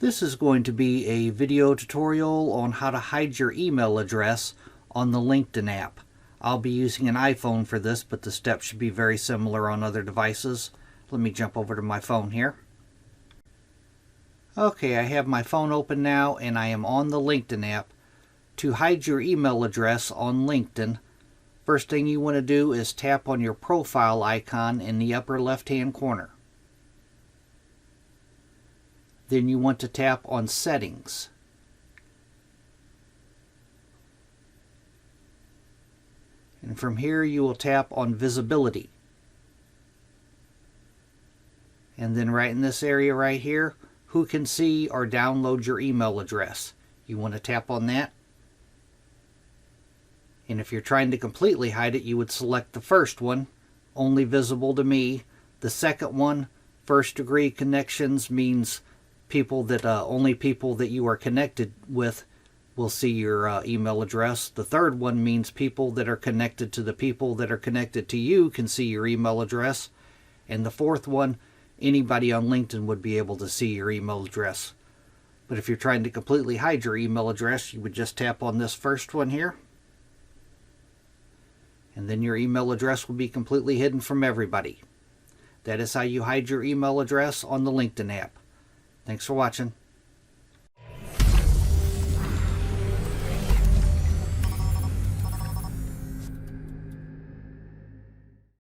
This is going to be a video tutorial on how to hide your email address on the LinkedIn app. I'll be using an iPhone for this, but the steps should be very similar on other devices. Let me jump over to my phone here. Okay, I have my phone open now and I am on the LinkedIn app. To hide your email address on LinkedIn, first thing you want to do is tap on your profile icon in the upper left-hand corner. Then you want to tap on Settings. And from here you will tap on Visibility. And then right in this area right here, who can see or download your email address. You want to tap on that. And if you're trying to completely hide it, you would select the first one, only visible to me. The second one, first degree connections, means people that only people that you are connected with will see your email address. The third one means people that are connected to the people that are connected to you can see your email address. And the fourth one, anybody on LinkedIn would be able to see your email address. But if you're trying to completely hide your email address, you would just tap on this first one here. And then your email address will be completely hidden from everybody. That is how you hide your email address on the LinkedIn app. Thanks for watching.